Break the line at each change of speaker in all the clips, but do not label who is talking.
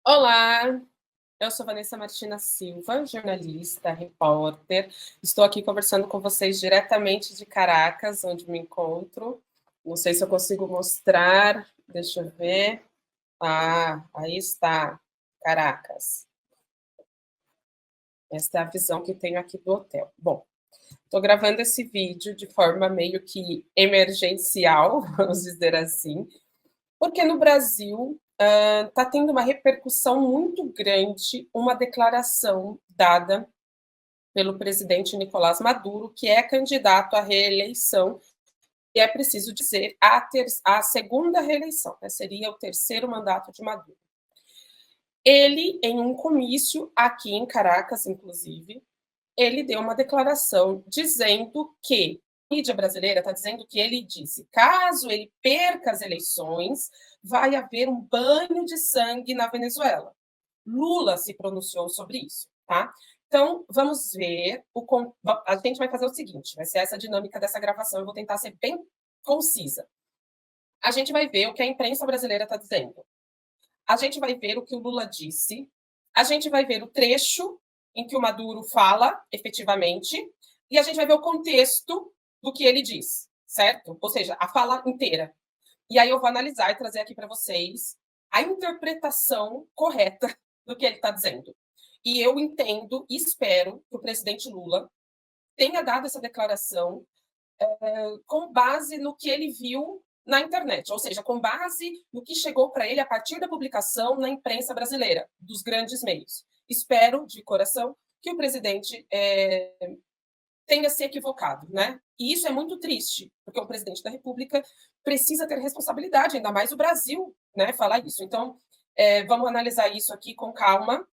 Olá, eu sou Vanessa Martina Silva, jornalista, repórter. Estou aqui conversando com vocês diretamente de Caracas, onde me encontro. Não sei se eu consigo mostrar, deixa eu ver. Ah, aí está, Caracas. Esta é a visão que tenho aqui do hotel. Bom, estou gravando esse vídeo de forma meio que emergencial, vamos dizer assim, porque no Brasil está tendo uma repercussão muito grande uma declaração dada pelo presidente Nicolás Maduro, que é candidato à reeleição, e é preciso dizer a segunda reeleição, né? Seria o terceiro mandato de Maduro. Ele, em um comício aqui em Caracas, inclusive, ele deu uma declaração dizendo que a mídia brasileira está dizendo que ele disse: caso ele perca as eleições, vai haver um banho de sangue na Venezuela. Lula se pronunciou sobre isso, tá? Então, vamos ver. A gente vai fazer o seguinte: vai ser essa dinâmica dessa gravação. Eu vou tentar ser bem concisa. A gente vai ver o que a imprensa brasileira está dizendo. A gente vai ver o que o Lula disse. A gente vai ver o trecho em que o Maduro fala, efetivamente, e a gente vai ver o contexto do que ele diz, certo? Ou seja, a fala inteira. E aí eu vou analisar e trazer aqui para vocês a interpretação correta do que ele está dizendo. E eu entendo e espero que o presidente Lula tenha dado essa declaração com base no que ele viu na internet, ou seja, com base no que chegou para ele a partir da publicação na imprensa brasileira, dos grandes meios. Espero, de coração, que o presidente tenha se equivocado, né? E isso é muito triste, porque o presidente da República precisa ter responsabilidade, ainda mais o Brasil, né? Falar isso. Então, vamos analisar isso aqui com calma,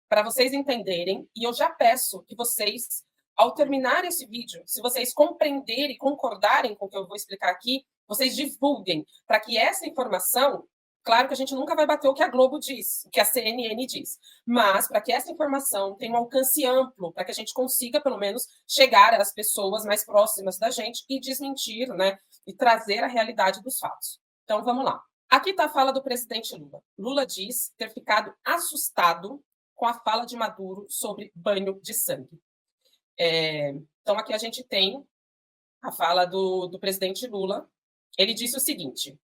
para vocês entenderem, e eu já peço que vocês, ao terminar esse vídeo, se vocês compreenderem e concordarem com o que eu vou explicar aqui, vocês divulguem, para que essa informação, claro que a gente nunca vai bater o que a Globo diz, o que a CNN diz, mas para que essa informação tenha um alcance amplo, para que a gente consiga, pelo menos, chegar às pessoas mais próximas da gente e desmentir, né, e trazer a realidade dos fatos. Então, vamos lá. Aqui está a fala do presidente Lula. Lula diz ter ficado assustado com a fala de Maduro sobre banho de sangue. Então, aqui a gente tem a fala do presidente Lula. Ele disse o seguinte: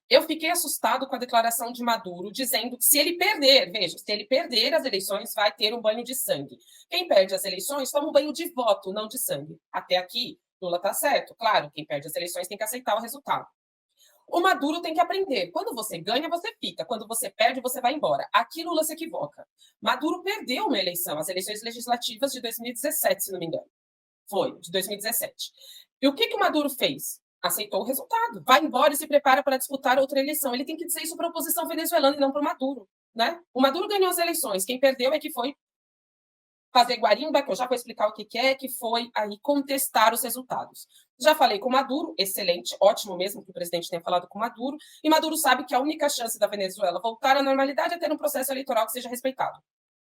eu fiquei assustado com a declaração de Maduro, dizendo que se ele perder, veja, se ele perder as eleições, vai ter um banho de sangue. Quem perde as eleições toma um banho de voto, não de sangue. Até aqui, Lula está certo. Claro, quem perde as eleições tem que aceitar o resultado. O Maduro tem que aprender. Quando você ganha, você fica. Quando você perde, você vai embora. Aqui Lula se equivoca. Maduro perdeu uma eleição, as eleições legislativas de 2017, se não me engano. Foi, de 2017. E o que o Maduro fez? Aceitou o resultado. Vai embora e se prepara para disputar outra eleição. Ele tem que dizer isso para a oposição venezuelana e não para o Maduro. Né? O Maduro ganhou as eleições. Quem perdeu é que foi fazer guarimba, que eu já vou explicar o que é, que foi aí contestar os resultados. Já falei com Maduro, excelente, ótimo mesmo que o presidente tenha falado com Maduro, e Maduro sabe que a única chance da Venezuela voltar à normalidade é ter um processo eleitoral que seja respeitado.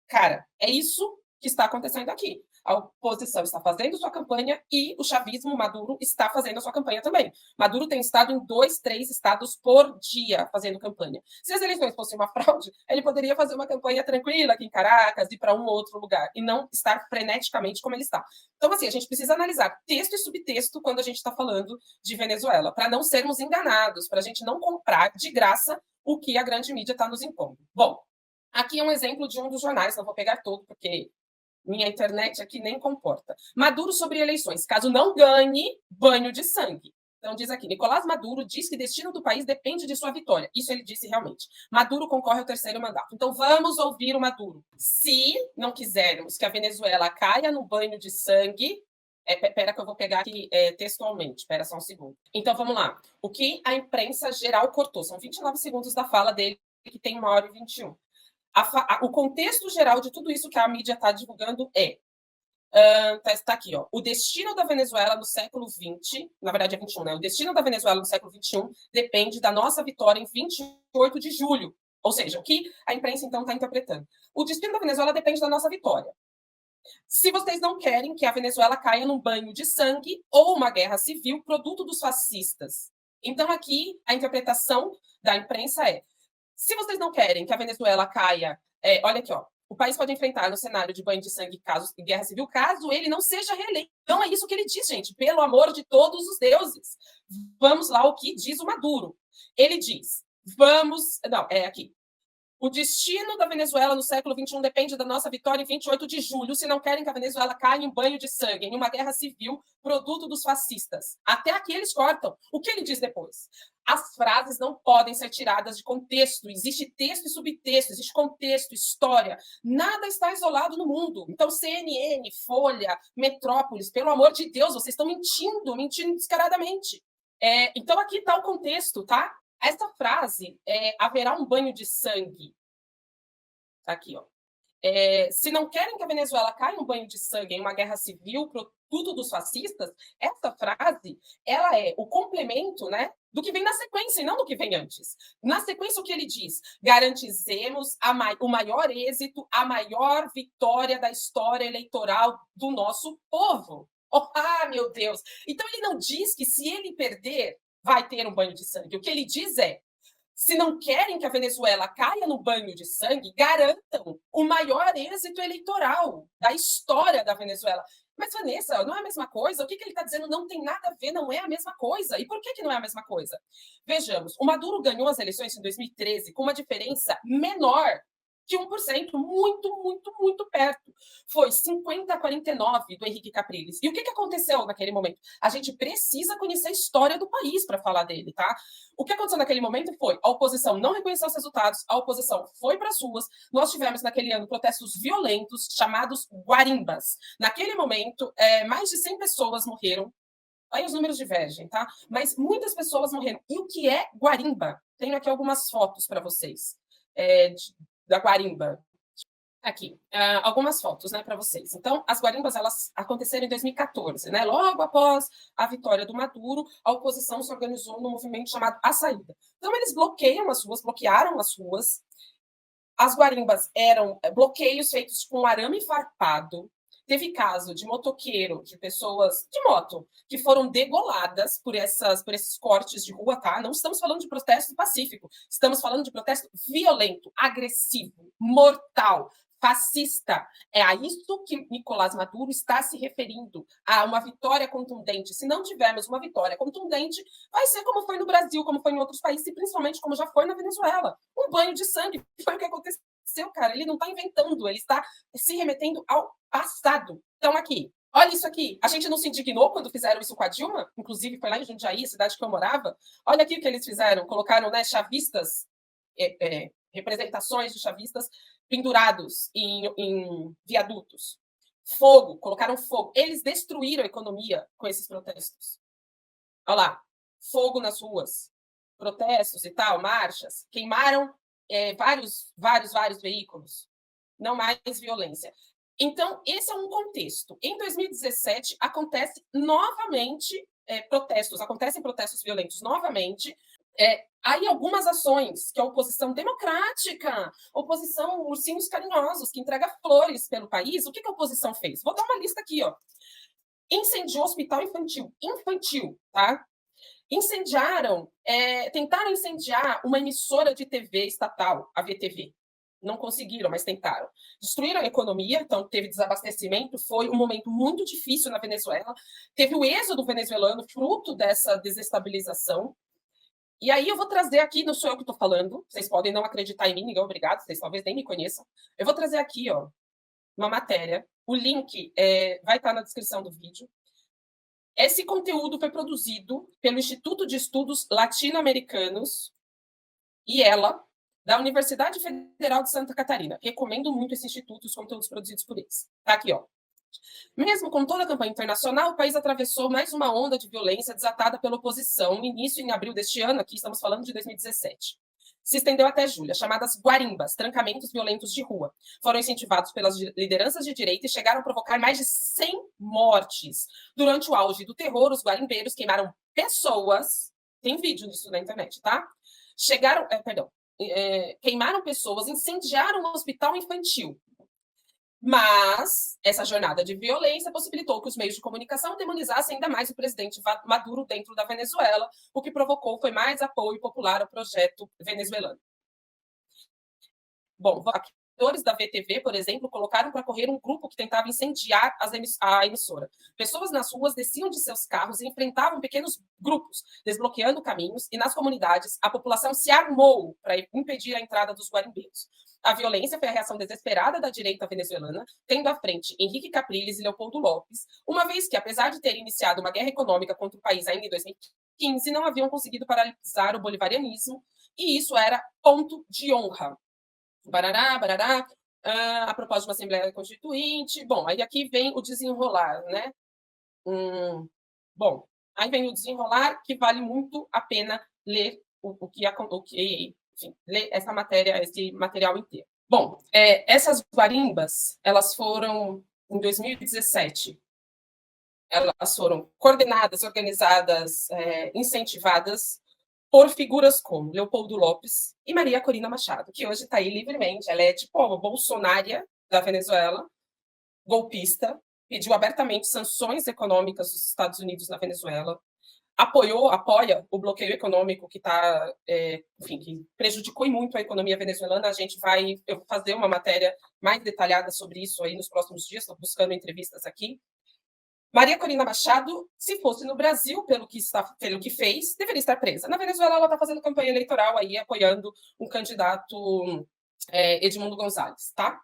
Cara, é isso que está acontecendo aqui. A oposição está fazendo sua campanha e o chavismo Maduro está fazendo a sua campanha também. Maduro tem estado em 2, 3 estados por dia fazendo campanha. Se as eleições fossem uma fraude, ele poderia fazer uma campanha tranquila aqui em Caracas, ir para um outro lugar, e não estar freneticamente como ele está. Então, assim, a gente precisa analisar texto e subtexto quando a gente está falando de Venezuela, para não sermos enganados, para a gente não comprar de graça o que a grande mídia está nos impondo. Bom, aqui é um exemplo de um dos jornais, não vou pegar todo, porque minha internet aqui nem comporta. Maduro sobre eleições. Caso não ganhe, banho de sangue. Então, diz aqui: Nicolás Maduro diz que o destino do país depende de sua vitória. Isso ele disse realmente. Maduro concorre ao terceiro mandato. Então, vamos ouvir o Maduro. Se não quisermos que a Venezuela caia no banho de sangue. Espera que eu vou pegar aqui textualmente. Espera só um segundo. Então, vamos lá. O que a imprensa geral cortou? São 29 segundos da fala dele, que tem 1h21. O contexto geral de tudo isso que a mídia está divulgando está aqui, ó. O destino da Venezuela no século XX, na verdade é 21, né? O destino da Venezuela no século XXI depende da nossa vitória em 28 de julho. Ou seja, o que a imprensa, então, está interpretando. O destino da Venezuela depende da nossa vitória. Se vocês não querem que a Venezuela caia num banho de sangue ou uma guerra civil produto dos fascistas. Então, aqui, a interpretação da imprensa é: Se vocês não querem que a Venezuela caia, olha aqui, ó, o país pode enfrentar no cenário de banho de sangue caso de guerra civil, caso ele não seja reeleito. Não é isso que ele diz, gente, pelo amor de todos os deuses. Vamos lá o que diz o Maduro. Ele diz, aqui. O destino da Venezuela no século XXI depende da nossa vitória em 28 de julho, se não querem que a Venezuela caia em banho de sangue, em uma guerra civil, produto dos fascistas. Até aqui eles cortam. O que ele diz depois? As frases não podem ser tiradas de contexto. Existe texto e subtexto, existe contexto, história. Nada está isolado no mundo. Então, CNN, Folha, Metrópolis, pelo amor de Deus, vocês estão mentindo descaradamente. Então, aqui está o contexto, tá? Essa frase, haverá um banho de sangue. Aqui, ó. Se não querem que a Venezuela caia em um banho de sangue em uma guerra civil, produto dos fascistas, essa frase, ela é o complemento, né, do que vem na sequência e não do que vem antes. Na sequência, o que ele diz? Garantizemos o maior êxito, a maior vitória da história eleitoral do nosso povo. Meu Deus! Então, ele não diz que se ele perder, vai ter um banho de sangue. O que ele diz é, se não querem que a Venezuela caia no banho de sangue, garantam o maior êxito eleitoral da história da Venezuela. Mas, Vanessa, não é a mesma coisa? O que ele está dizendo não tem nada a ver, não é a mesma coisa. E por que não é a mesma coisa? Vejamos, o Maduro ganhou as eleições em 2013 com uma diferença menor que 1%, muito perto. Foi 50-49 do Henrique Capriles. E o que aconteceu naquele momento? A gente precisa conhecer a história do país para falar dele, tá? O que aconteceu naquele momento foi a oposição não reconheceu os resultados, a oposição foi para as ruas. Nós tivemos naquele ano protestos violentos chamados guarimbas. Naquele momento, mais de 100 pessoas morreram. Aí os números divergem, tá? Mas muitas pessoas morreram. E o que é guarimba? Tenho aqui algumas fotos para vocês da guarimba. Aqui, algumas fotos, né, para vocês. Então, as guarimbas, elas aconteceram em 2014, né? Logo após a vitória do Maduro, a oposição se organizou num movimento chamado A Saída. Então, eles bloquearam as ruas. As guarimbas eram bloqueios feitos com arame farpado. Teve caso de motoqueiro, de pessoas de moto, que foram degoladas por esses cortes de rua, tá? Não estamos falando de protesto pacífico, estamos falando de protesto violento, agressivo, mortal, fascista. É a isso que Nicolás Maduro está se referindo, a uma vitória contundente. Se não tivermos uma vitória contundente, vai ser como foi no Brasil, como foi em outros países, e principalmente como já foi na Venezuela. Um banho de sangue. Foi o que aconteceu, cara. Ele não está inventando, ele está se remetendo ao passado. Então, aqui, olha isso aqui. A gente não se indignou quando fizeram isso com a Dilma? Inclusive, foi lá em Jundiaí, cidade que eu morava. Olha aqui o que eles fizeram. Colocaram, né, chavistas, representações de chavistas pendurados em viadutos. Fogo, colocaram fogo. Eles destruíram a economia com esses protestos. Olha lá, fogo nas ruas, protestos e tal, marchas. Queimaram vários veículos. Não mais violência. Então, esse é um contexto. Em 2017, acontece novamente acontecem protestos violentos novamente. Aí algumas ações que a oposição democrática, oposição ursinhos carinhosos, que entrega flores pelo país, o que a oposição fez? Vou dar uma lista aqui, ó. Incendiou hospital infantil, tá? Tentaram incendiar uma emissora de TV estatal, a VTV. Não conseguiram, mas tentaram. Destruíram a economia, então teve desabastecimento, foi um momento muito difícil na Venezuela. Teve o êxodo venezuelano, fruto dessa desestabilização. E aí eu vou trazer aqui, não sou eu que estou falando, vocês podem não acreditar em mim, ninguém é obrigado, vocês talvez nem me conheçam. Eu vou trazer aqui, ó, uma matéria. O link vai estar na descrição do vídeo. Esse conteúdo foi produzido pelo Instituto de Estudos Latino-Americanos, IELA, da Universidade Federal de Santa Catarina. Recomendo muito esse instituto, os conteúdos produzidos por eles. Tá aqui, ó. Mesmo com toda a campanha internacional, o país atravessou mais uma onda de violência desatada pela oposição, no início em abril deste ano, aqui estamos falando de 2017. Se estendeu até julho, chamadas guarimbas, trancamentos violentos de rua. Foram incentivados pelas lideranças de direita e chegaram a provocar mais de 100 mortes. Durante o auge do terror, os guarimbeiros queimaram pessoas. Tem vídeo disso na internet, tá? Queimaram pessoas, incendiaram um hospital infantil. Mas essa jornada de violência possibilitou que os meios de comunicação demonizassem ainda mais o presidente Maduro dentro da Venezuela, o que provocou foi mais apoio popular ao projeto venezuelano. Bom, atores da VTV, por exemplo, colocaram para correr um grupo que tentava incendiar a emissora. Pessoas nas ruas desciam de seus carros e enfrentavam pequenos grupos, desbloqueando caminhos, e nas comunidades a população se armou para impedir a entrada dos guarimbeiros. A violência foi a reação desesperada da direita venezuelana, tendo à frente Henrique Capriles e Leopoldo Lopes, uma vez que, apesar de ter iniciado uma guerra econômica contra o país ainda em 2015, não haviam conseguido paralisar o bolivarianismo, e isso era ponto de honra. Barará, barará, a propósito de uma Assembleia Constituinte. Bom, aí aqui vem o desenrolar, né? Bom, aí vem o desenrolar, que vale muito a pena ler enfim, ler essa matéria, esse material inteiro. Bom, essas guarimbas, elas foram, em 2017, elas foram coordenadas, organizadas, incentivadas por figuras como Leopoldo Lopes e Maria Corina Machado, que hoje está aí livremente. Ela é tipo uma bolsonária da Venezuela, golpista, pediu abertamente sanções econômicas dos Estados Unidos na Venezuela, apoia o bloqueio econômico que está, enfim, que prejudicou muito a economia venezuelana. Eu vou fazer uma matéria mais detalhada sobre isso aí nos próximos dias, estou buscando entrevistas aqui. Maria Corina Machado, se fosse no Brasil, pelo que fez, deveria estar presa. Na Venezuela, ela está fazendo campanha eleitoral aí, apoiando um candidato, Edmundo Gonzalez, tá?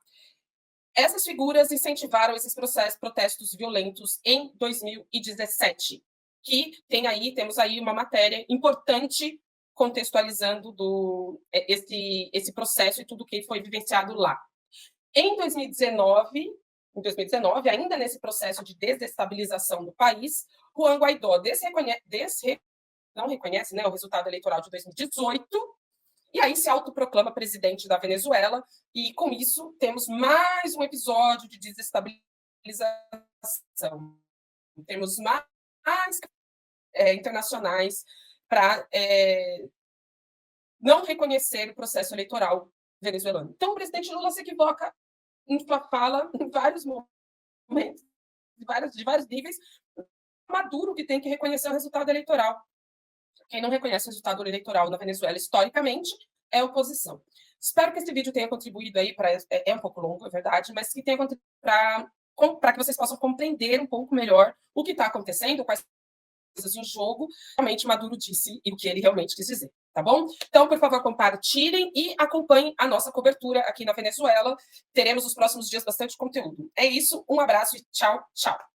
Essas figuras incentivaram esses protestos violentos em 2017, temos aí uma matéria importante contextualizando esse processo e tudo que foi vivenciado lá. Em 2019, ainda nesse processo de desestabilização do país, Juan Guaidó não reconhece, né, o resultado eleitoral de 2018, e aí se autoproclama presidente da Venezuela, e com isso temos mais um episódio de desestabilização. Temos mais internacionais para não reconhecer o processo eleitoral venezuelano. Então, o presidente Lula se equivoca em sua fala em vários momentos, de vários níveis. Maduro que tem que reconhecer o resultado eleitoral. Quem não reconhece o resultado eleitoral na Venezuela, historicamente, é a oposição. Espero que esse vídeo tenha contribuído aí para... É um pouco longo, é verdade, mas que tenha contribuído para que vocês possam compreender um pouco melhor o que está acontecendo, quais coisas em jogo, realmente Maduro disse e o que ele realmente quis dizer, tá bom? Então, por favor, compartilhem e acompanhem a nossa cobertura aqui na Venezuela. Teremos nos próximos dias bastante conteúdo. É isso, um abraço e tchau, tchau.